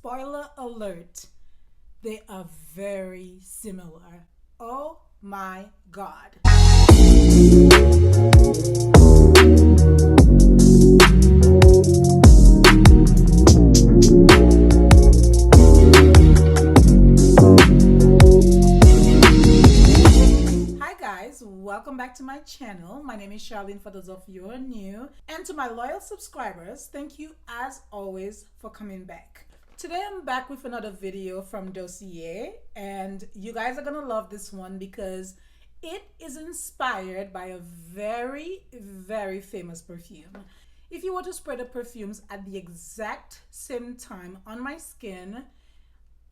spoiler alert, they are very similar. Oh my God. Hi guys, welcome back to my channel. My name is Charlene for those of you who are new. And to my loyal subscribers, thank you as always for coming back. Today I'm back with another video from Dossier, and you guys are gonna love this one because it is inspired by a very famous perfume. If you were to spray the perfumes at the exact same time on my skin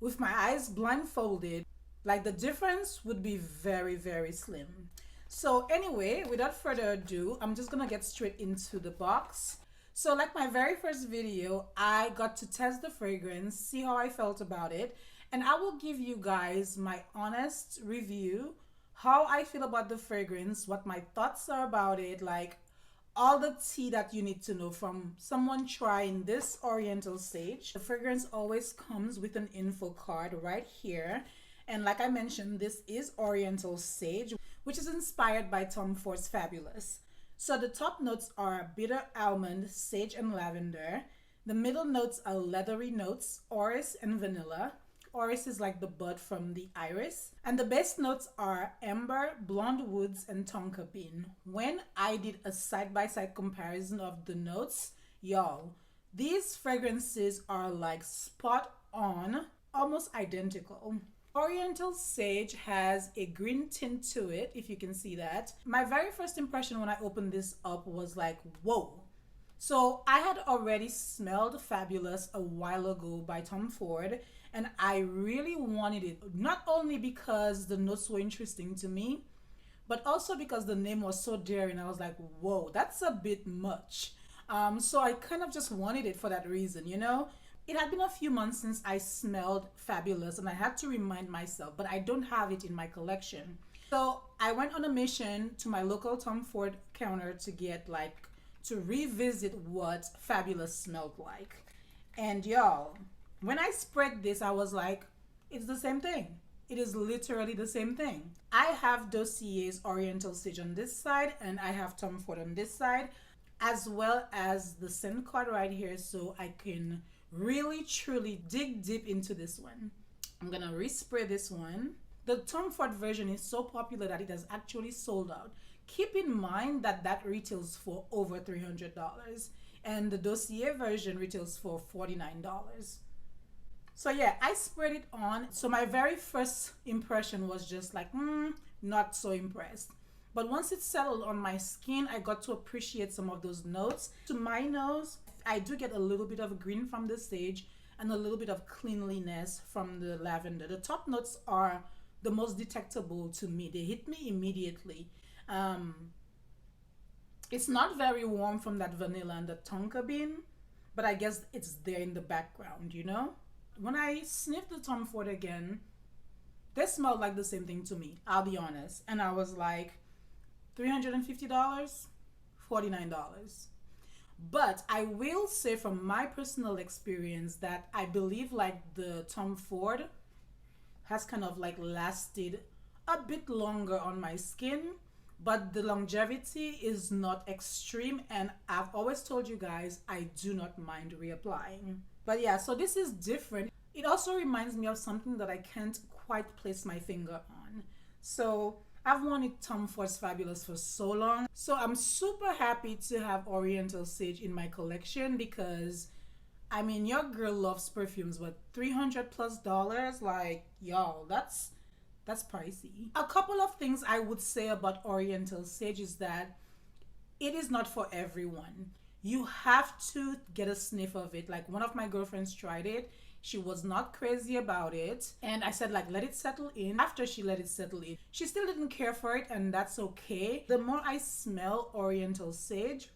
with my eyes blindfolded, like the difference would be very slim. So anyway, without further ado, I'm just gonna get straight into the box. So like my very first video, I got to test the fragrance, see how I felt about it, and I will give you guys my honest review, how I feel about the fragrance, what my thoughts are about it, like all the tea that you need to know from someone trying this Oriental Sage. The fragrance always comes with an info card right here. And like I mentioned, this is Oriental Sage, which is inspired by Tom Ford's Fabulous. So the top notes are bitter almond, sage, and lavender. The middle notes are leathery notes, orris and vanilla. Orris is like the bud from the iris. And the base notes are amber, blonde woods, and tonka bean. When I did a side-by-side comparison of the notes, y'all, these fragrances are like spot on, almost identical. Oriental Sage has a green tint to it, if you can see that. My very first impression when I opened this up was like, whoa. So I had already smelled Fabulous a while ago by Tom Ford, and I really wanted it, not only because the notes were interesting to me, but also because the name was so daring. I was like, whoa, that's a bit much. So I kind of just wanted it for that reason, you know? It had been a few months since I smelled Fabulous, and I had to remind myself, but I don't have it in my collection. So I went on a mission to my local Tom Ford counter to revisit what Fabulous smelled like. And y'all, when I sprayed this, I was like, it's the same thing. It is literally the same thing. I have Dossier's Oriental Sage on this side, and I have Tom Ford on this side, as well as the scent card right here, so I can really truly dig deep into this one. I'm gonna respray this one. The Tom Ford version is so popular that it has actually sold out. Keep in mind that that retails for over $300, and the Dossier version retails for $49. So yeah, I sprayed it on. So my very first impression was just like, not so impressed. But once it settled on my skin, I got to appreciate some of those notes. To my nose, I do get a little bit of green from the sage and a little bit of cleanliness from the lavender. The top notes are the most detectable to me. They hit me immediately. It's not very warm from that vanilla and the tonka bean, but I guess it's there in the background, you know? When I sniffed the Tom Ford again, they smelled like the same thing to me, I'll be honest. And I was like, $350, $49. But I will say from my personal experience that I believe like the Tom Ford has kind of like lasted a bit longer on my skin, but the longevity is not extreme, and I've always told you guys I do not mind reapplying. But yeah, so this is different. It also reminds me of something that I can't quite place my finger on. So I've wanted Tom Ford's Fabulous for so long. So I'm super happy to have Oriental Sage in my collection because, I mean, your girl loves perfumes, but $300+, like, y'all, that's pricey. A couple of things I would say about Oriental Sage is that it is not for everyone. You have to get a sniff of it. Like, one of my girlfriends tried it. She was not crazy about it, and I said, like, let it settle in. After she let it settle in, she still didn't care for it, and that's okay. The more I smell Oriental Sage,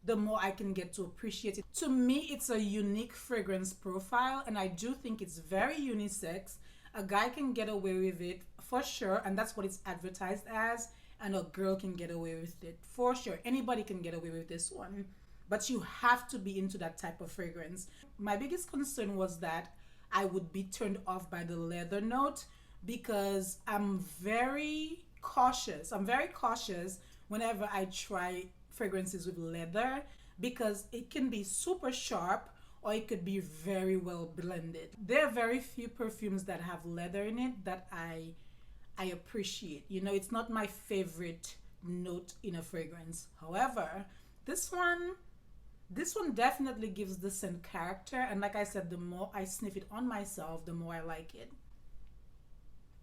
the more I can get to appreciate it. To me, it's a unique fragrance profile, and I do think it's very unisex. A guy can get away with it for sure, and that's what it's advertised as, and a girl can get away with it for sure. Anybody can get away with this one. but you have to be into that type of fragrance. My biggest concern was that I would be turned off by the leather note because I'm very cautious. I'm very cautious whenever I try fragrances with leather because it can be super sharp or it could be very well blended. There are very few perfumes that have leather in it that I appreciate. You know, it's not my favorite note in a fragrance. However, this one definitely gives the scent character, and like I said, the more I sniff it on myself, the more I like it.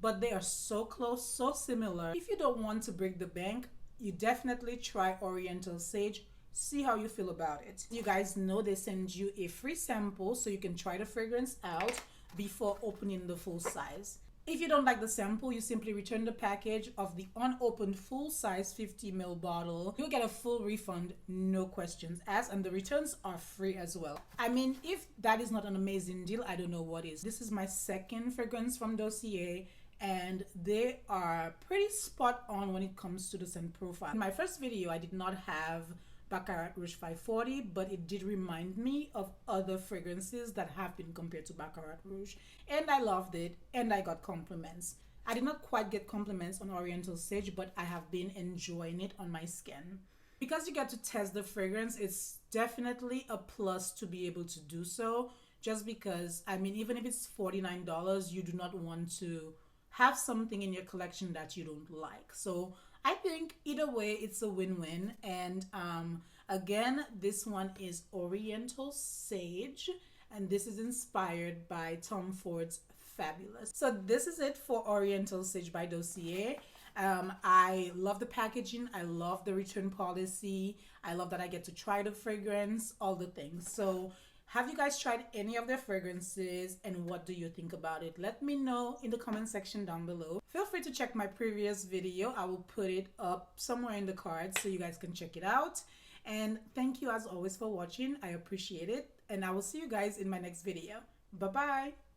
But they are so close, so similar. If you don't want to break the bank, you definitely try Oriental Sage. See how you feel about it. You guys know they send you a free sample so you can try the fragrance out before opening the full size. If you don't like the sample, you simply return the package of the unopened full-size 50 ml bottle. You'll get a full refund, no questions asked, and the returns are free as well. I mean, if that is not an amazing deal, I don't know what is. This is my second fragrance from Dossier, and they are pretty spot on when it comes to the scent profile. In my first video, I did not have Baccarat Rouge 540, but it did remind me of other fragrances that have been compared to Baccarat Rouge, and I loved it, and I got compliments. I did not quite get compliments on Oriental Sage, but I have been enjoying it on my skin. Because you get to test the fragrance, it's definitely a plus to be able to do so, just because, I mean, even if it's $49, you do not want to have something in your collection that you don't like. So I think either way it's a win-win. And again, this one is Oriental Sage, and this is inspired by Tom Ford's Fabulous. So this is it for Oriental Sage by Dossier. I love the packaging, I love the return policy, I love that I get to try the fragrance, all the things. So have you guys tried any of their fragrances, and what do you think about it? Let me know in the comment section down below. Feel free to check my previous video. I will put it up somewhere in the cards so you guys can check it out. And thank you as always for watching. I appreciate it. And I will see you guys in my next video. Bye-bye.